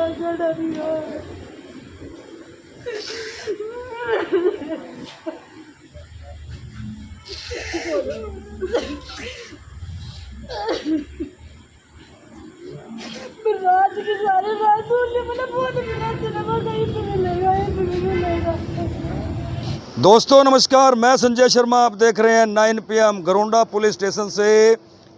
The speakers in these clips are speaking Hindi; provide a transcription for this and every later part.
रात की सारी रात मैंने बहुत मिला सिनेमा कहीं पे मिलेगा, यहीं पे मिलेगा। दोस्तों नमस्कार, मैं संजय शर्मा, आप देख रहे हैं 9 PM। गरोंडा पुलिस स्टेशन से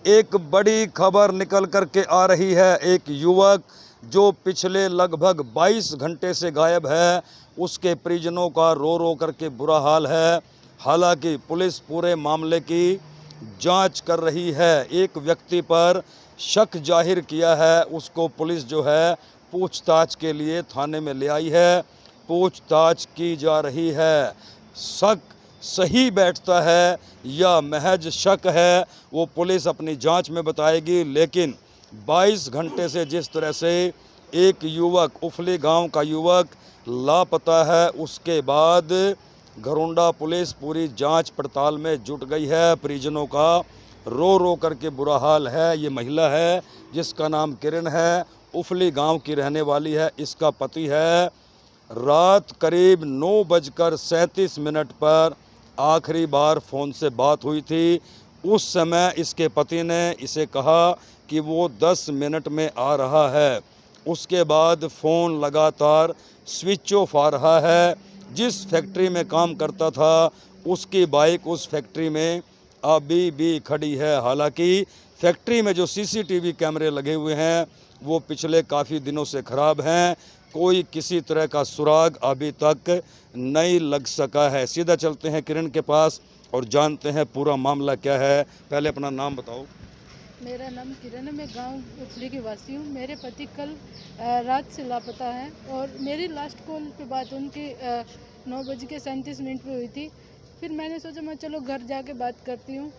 एक बड़ी खबर निकल कर के आ रही है। एक युवक जो पिछले लगभग 22 घंटे से गायब है, उसके परिजनों का रो रो करके बुरा हाल है। हालांकि पुलिस पूरे मामले की जांच कर रही है। एक व्यक्ति पर शक जाहिर किया है, उसको पुलिस जो है पूछताछ के लिए थाने में ले आई है। पूछताछ की जा रही है। शक सही बैठता है या महज शक है, वो पुलिस अपनी जांच में बताएगी। लेकिन 22 घंटे से जिस तरह से एक युवक, उफली गांव का युवक लापता है, उसके बाद गरोंडा पुलिस पूरी जांच पड़ताल में जुट गई है। परिजनों का रो रो करके बुरा हाल है। ये महिला है जिसका नाम किरण है, उफली गांव की रहने वाली है। इसका पति है। रात करीब 9:37 पर आखिरी बार फ़ोन से बात हुई थी। उस समय इसके पति ने इसे कहा कि वो 10 मिनट में आ रहा है। उसके बाद फ़ोन लगातार स्विच ऑफ आ रहा है। जिस फैक्ट्री में काम करता था, उसकी बाइक उस फैक्ट्री में अभी भी खड़ी है। हालांकि फैक्ट्री में जो CCTV कैमरे लगे हुए हैं, वो पिछले काफ़ी दिनों से ख़राब हैं। कोई किसी तरह का सुराग अभी तक नहीं लग सका है। सीधा चलते हैं किरण के पास और जानते हैं पूरा मामला क्या है। पहले अपना नाम बताओ। मेरा नाम किरण है, मैं गांव उफली की वासी हूँ। मेरे पति कल रात से लापता है और मेरी लास्ट कॉल पे बात उनकी 9:37 पे हुई थी। फिर मैंने सोचा मैं चलो घर जाके बात करती हूँ,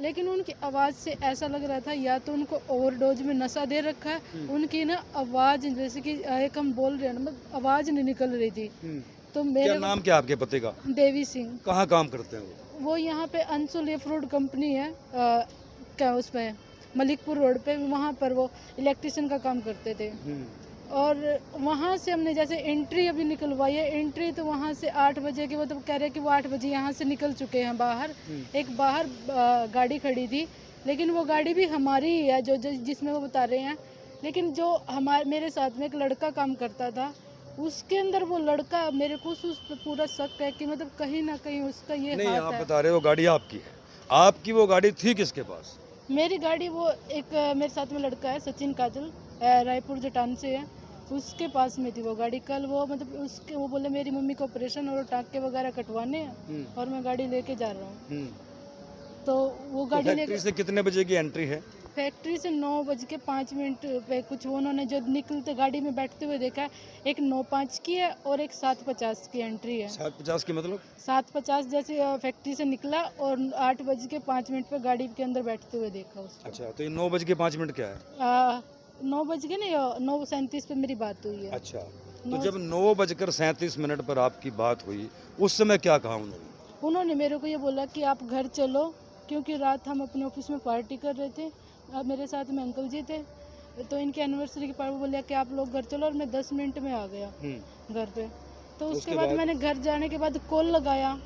लेकिन उनकी आवाज़ से ऐसा लग रहा था या तो उनको ओवरडोज में नशा दे रखा है। उनकी ना आवाज़ जैसे कि एक हम बोल रहे हैं ना, आवाज़ नहीं निकल रही थी। तो क्या मेरे नाम क्या आपके पति का? देवी सिंह। कहाँ काम करते हैं वो यहाँ पे अंशुल ये फ्रूट कंपनी है, क्या उसमें मलिकपुर रोड पे, वहाँ पर वो इलेक्ट्रिशियन का काम करते थे। और वहाँ से हमने जैसे एंट्री अभी निकलवाई है। एंट्री तो वहाँ से 8 बजे की, वो तो कह रहे हैं कि वो 8 बजे यहाँ से निकल चुके हैं बाहर। एक बाहर गाड़ी खड़ी थी, लेकिन वो गाड़ी भी हमारी ही है जिसमें वो बता रहे हैं। लेकिन जो मेरे साथ में एक लड़का काम करता था, उसके अंदर वो लड़का, मेरे को उस पर पूरा शक है कि मतलब कहीं ना कहीं उसका ये नहीं, हाथ आप है। बता रहे हो गाड़ी आपकी है। आपकी वो गाड़ी थी किसके पास? मेरी गाड़ी वो एक मेरे साथ में लड़का है सचिन काजल, रायपुर जटान से है, उसके पास में थी वो गाड़ी। कल वो मतलब उसके वो बोले मेरी मम्मी को ऑपरेशन और टाँके वगैरह कटवाने हैं और मैं गाड़ी लेके जा रहा हूँ। तो वो गाड़ी फैक्ट्री से कितने बजे की एंट्री है? फैक्ट्री से 9:05 पे कुछ उन्होंने जो निकलते गाड़ी में बैठते हुए देखा, एक 9:05 की है और एक 7:50 की एंट्री है। 7:50 की मतलब? 7:50 जैसे फैक्ट्री से निकला और 8:05 पे गाड़ी के अंदर बैठते हुए देखा उसको। अच्छा, तो ये 9:05 क्या है? 9 बज के नहीं, 9:37 पे मेरी बात हुई है। अच्छा, तो जब 9:37 पर आपकी बात हुई, उस समय क्या कहा उन्होंने? उन्होंने मेरे को ये बोला कि आप घर चलो, क्योंकि रात हम अपने ऑफिस में पार्टी कर रहे थे। अब मेरे साथ में अंकल जी थे, तो इनकी एनिवर्सरी की पार्टी, बोला कि आप लोग घर चलो, और मैं 10 मिनट में आ गया घर पे। तो उसके बाद मैंने घर जाने के बाद कॉल लगाया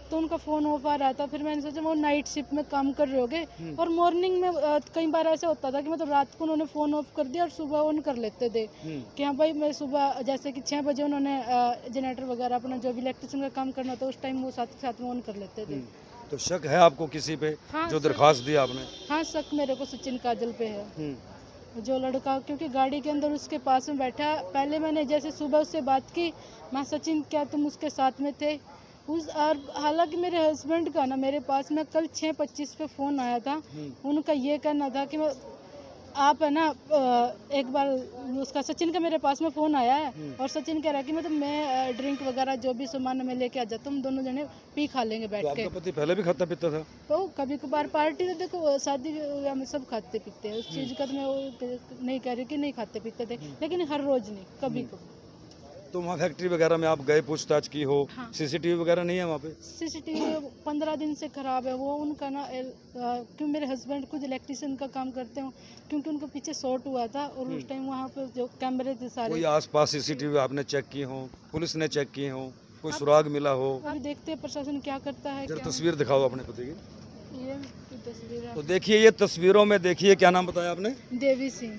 तो उनका फ़ोन ऑफ आ रहा था। फिर मैंने सोचा वो नाइट शिफ्ट में काम कर रहे होगे, और मॉर्निंग में कई बार ऐसा होता था कि मतलब रात को उन्होंने फ़ोन ऑफ कर दिया और सुबह ऑन कर लेते थे कि हाँ भाई मैं सुबह, जैसे कि 6 बजे उन्होंने जनरेटर वगैरह अपना जो भी इलेक्ट्रिशियन का काम करना था उस टाइम वो साथ के साथ में ऑन कर लेते थे। तो शक है आपको किसी पे? हाँ, जो दरखास्त दी आपने? हाँ, शक मेरे को सचिन काजल पे है। जो लड़का, क्योंकि गाड़ी के अंदर उसके पास में बैठा, पहले मैंने जैसे सुबह उससे बात की, मैं सचिन क्या तुम उसके साथ में थे उस, और हालांकि मेरे हस्बैंड का ना मेरे पास में कल 6:25 पे फ़ोन आया था। उनका ये कहना था कि आप है ना, एक बार उसका सचिन का मेरे पास में फ़ोन आया है और सचिन कह रहा है कि मतलब मैं ड्रिंक वगैरह जो भी सामान मैं लेके आ जाता हूँ, हम दोनों जने पी खा लेंगे बैठ तो के। आपका पति पहले भी खाता पीता था? तो कभी कभार पार्टी, तो देखो शादी ब्याह में सब खाते पीते हैं, उस चीज़ का तो मैं वो नहीं कह रही कि नहीं खाते पीते थे, लेकिन हर रोज़ नहीं, कभी कभी। तो वहाँ फैक्ट्री वगैरह में आप गए, पूछताछ की हो? हाँ। सीसीटीवी वगैरह नहीं है वहाँ पे? सीसीटीवी 15 दिन से खराब है वो, उनका ना क्यों मेरे हस्बैंड खुद इलेक्ट्रिशियन का काम करते हैं, क्योंकि उनको पीछे शॉर्ट हुआ था और उस टाइम वहाँ पे जो कैमरे थे सारे। कोई आसपास सीसीटीवी आपने चेक की हो, पुलिस ने चेक की हो, कोई सुराग मिला हो? अभी देखते हैं प्रशासन क्या करता है। जरा क्या तस्वीर दिखाओ अपने पति की। ये तस्वीर तो है देखिए ये तस्वीरों में देखिए, क्या नाम बताया आपने? देवी सिंह।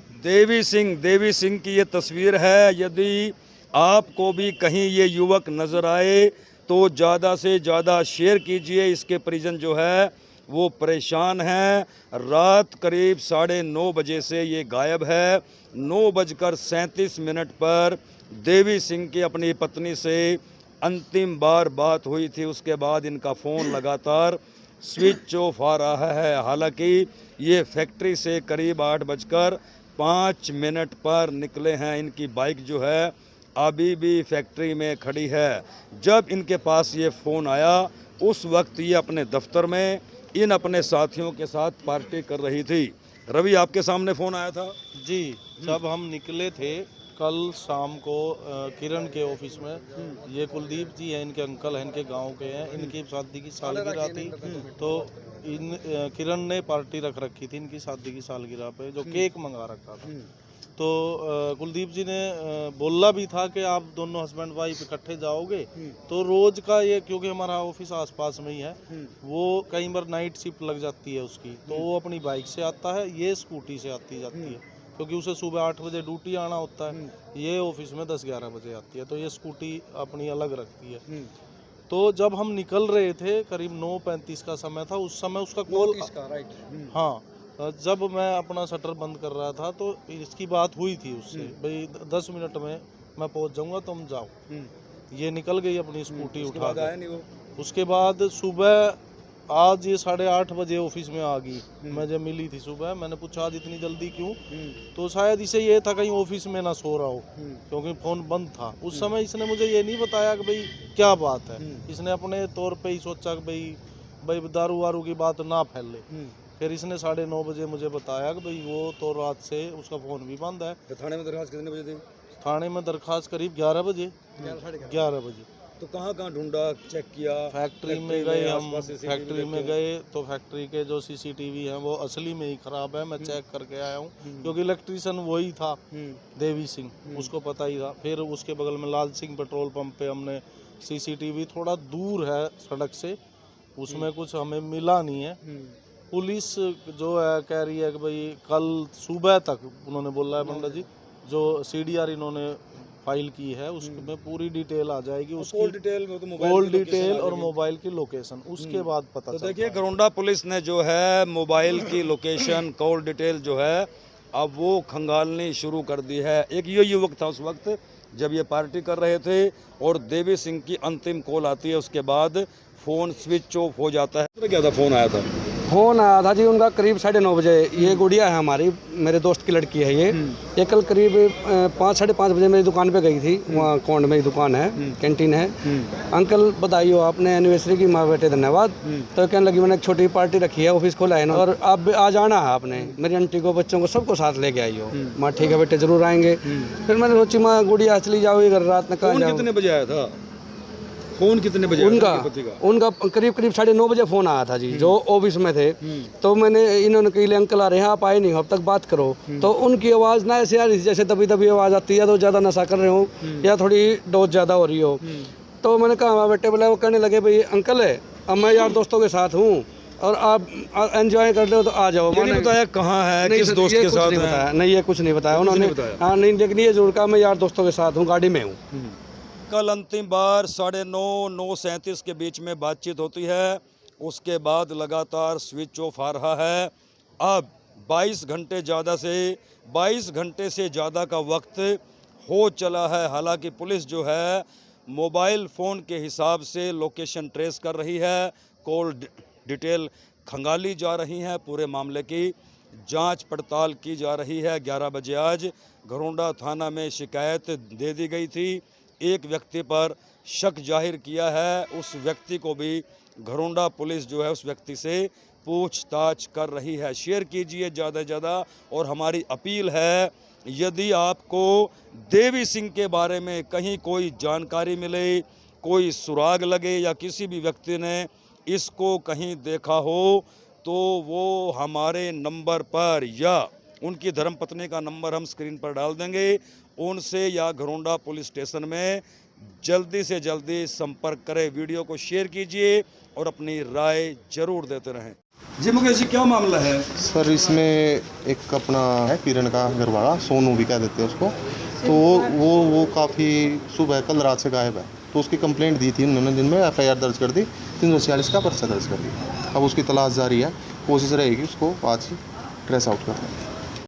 देवी सिंह की ये तस्वीर है। यदि आपको भी कहीं ये युवक नजर आए तो ज़्यादा से ज़्यादा शेयर कीजिए। इसके परिजन जो है वो परेशान हैं। रात करीब 9:30 बजे से ये गायब है। 9:37 पर देवी सिंह की अपनी पत्नी से अंतिम बार बात हुई थी। उसके बाद इनका फ़ोन लगातार स्विच ऑफ आ रहा है। हालांकि ये फैक्ट्री से करीब 8:05 पर निकले हैं। इनकी बाइक जो है अभी भी फैक्ट्री में खड़ी है। जब इनके पास ये फ़ोन आया उस वक्त ये अपने दफ्तर में इन अपने साथियों के साथ पार्टी कर रही थी। रवि, आपके सामने फ़ोन आया था? जी, जब हम निकले थे कल शाम को किरण के ऑफिस में, ये कुलदीप जी हैं, इनके अंकल हैं, इनके गांव के हैं, इनकी शादी की सालगिरह थी, तो किरण ने पार्टी रख रखी थी इनकी शादी की सालगिरह पे, जो केक मंगा रखा था। तो कुलदीप जी ने बोला भी था कि आप दोनों हस्बैंड वाइफ इकट्ठे जाओगे, तो रोज का ये, क्योंकि हमारा ऑफिस आसपास में ही है, वो कई बार नाइट शिफ्ट लग जाती है उसकी, तो वो अपनी बाइक से आता है, ये स्कूटी से आती जाती है, क्योंकि उसे सुबह 8 बजे ड्यूटी आना होता है, ये ऑफिस में 10-11 बजे आती है, तो ये स्कूटी अपनी अलग रखती है। तो जब हम निकल रहे थे करीब 9:35 का समय था, उस समय उसका कॉल, हाँ, जब मैं अपना शटर बंद कर रहा था तो इसकी बात हुई थी उससे, भाई 10 मिनट में मैं पहुंच जाऊंगा, तुम जाओ। ये निकल गई अपनी स्कूटी उठा के। उसके बाद सुबह आज ये 8:30 बजे ऑफिस में आ गई। मैं जब मिली थी सुबह, मैंने पूछा आज इतनी जल्दी क्यों, तो शायद इसे ये था कहीं ऑफिस में ना सो रहा हो, क्योंकि फोन बंद था उस समय। इसने मुझे ये नहीं बताया कि भाई क्या बात है, इसने अपने तौर पे ही सोचा कि भाई दारू वारू की बात ना फैले। फिर इसने 9:30 बजे मुझे बताया कि भाई वो तो रात से उसका फोन भी बंद है। तो थाने में दरखास्त कितने बजे दी? थाने में दरखास्त करीब 11 बजे। 11 बजे। तो कहाँ ढूंढा, चेक किया? फैक्ट्री में गए हम, फैक्ट्री में गए तो फैक्ट्री के जो सीसीटीवी हैं वो असली में ही खराब है। मैं चेक करके आया हूँ, क्योंकि इलेक्ट्रिशियन वही था देवी सिंह, उसको पता ही था। फिर उसके बगल में लाल सिंह पेट्रोल पंप पे हमने सीसीटीवी, थोड़ा दूर है सड़क से, उसमें कुछ हमें मिला नहीं है। पुलिस जो है कह रही है कि भाई कल सुबह तक, उन्होंने बोला है पंडित जी, जो CDR इन्होंने फाइल की है उसमें पूरी डिटेल आ जाएगी, उसकी कॉल डिटेल और मोबाइल की लोकेशन, उसके बाद पता तो चलता है। देखिए गरोंडा पुलिस ने जो है मोबाइल की लोकेशन, कॉल डिटेल जो है अब वो खंगालनी शुरू कर दी है। एक ये युवक था उस वक्त जब ये पार्टी कर रहे थे और देवी सिंह की अंतिम कॉल आती है, उसके बाद फ़ोन स्विच ऑफ हो जाता है। क्या था, फ़ोन आया था? फ़ोन आया था जी उनका करीब 9:30 बजे। ये गुड़िया है हमारी, मेरे दोस्त की लड़की है ये कल करीब 5-5:30 बजे मेरी दुकान पे गई थी। वहाँ कौंड में दुकान है, कैंटीन है। अंकल बधाई हो आपने एनिवर्सरी की, माँ बेटे धन्यवाद। तो कहने लगी मैंने एक छोटी पार्टी रखी है, ऑफिस खोला है ना, और अब आ जाना है आपने, मेरी आंटी को, बच्चों को, सबको साथ लेके आई हो। माँ ठीक है बेटे ज़रूर आएंगे। फिर मैंने सोची माँ गुड़िया चली जाओगी घर, रात में कहाँ जाओ। कितने बजे आया था फ़ोन? कितने बजे? उनका करीब 9:30 बजे फ़ोन आया था जी, जो ऑफिस में थे। तो मैंने, इन्होंने कही अंकल आ रहे हैं, आप आए नहीं हो अब तक, बात करो। तो उनकी आवाज़ ना ऐसे आ रही, जैसे दबी दबी आवाज़ आती है, तो ज़्यादा नशा कर रहे हो या थोड़ी डोज ज़्यादा हो रही हो। तो मैंने कहा हाँ बेटे, बोला। वो कहने लगे भाई अंकल है, अब मैं यार दोस्तों के साथ हूँ और आप एंजॉय कर रहे हो तो आ जाओ। मैंने बताया कहाँ है, किस दोस्त के साथ है? नहीं, ये कुछ नहीं बताया उन्होंने। हाँ नहीं, लेकिन ये जरूर कहा मैं यार दोस्तों के साथ हूँ, गाड़ी में हूँ। कल अंतिम बार 9:30-9:37 के बीच में बातचीत होती है, उसके बाद लगातार स्विच ऑफ आ रहा है। अब 22 घंटे से ज़्यादा का वक्त हो चला है। हालांकि पुलिस जो है मोबाइल फ़ोन के हिसाब से लोकेशन ट्रेस कर रही है, कॉल डिटेल खंगाली जा रही हैं, पूरे मामले की जांच पड़ताल की जा रही है। 11 बजे आज घरोंडा थाना में शिकायत दे दी गई थी। एक व्यक्ति पर शक जाहिर किया है, उस व्यक्ति को भी घरोंडा पुलिस जो है उस व्यक्ति से पूछताछ कर रही है। शेयर कीजिए ज़्यादा से ज़्यादा, और हमारी अपील है यदि आपको देवी सिंह के बारे में कहीं कोई जानकारी मिले, कोई सुराग लगे या किसी भी व्यक्ति ने इसको कहीं देखा हो तो वो हमारे नंबर पर या उनकी धर्मपत्नी का नंबर हम स्क्रीन पर डाल देंगे, उनसे या घरोंडा पुलिस स्टेशन में जल्दी से जल्दी संपर्क करें। वीडियो को शेयर कीजिए और अपनी राय जरूर देते रहें। जी मुकेश जी, क्या मामला है? सर इसमें एक अपना है किरण का घरवाला, सोनू भी कह देते हैं उसको, तो वो काफ़ी सुबह कल रात से गायब है। तो उसकी कंप्लेंट दी थी उन्होंने, दिन में FIR दर्ज कर दी, 346 का पर्चा दर्ज कर दिया। अब उसकी तलाश जारी है, कोशिश रहेगी उसको आज ही ट्रेस आउट करने की।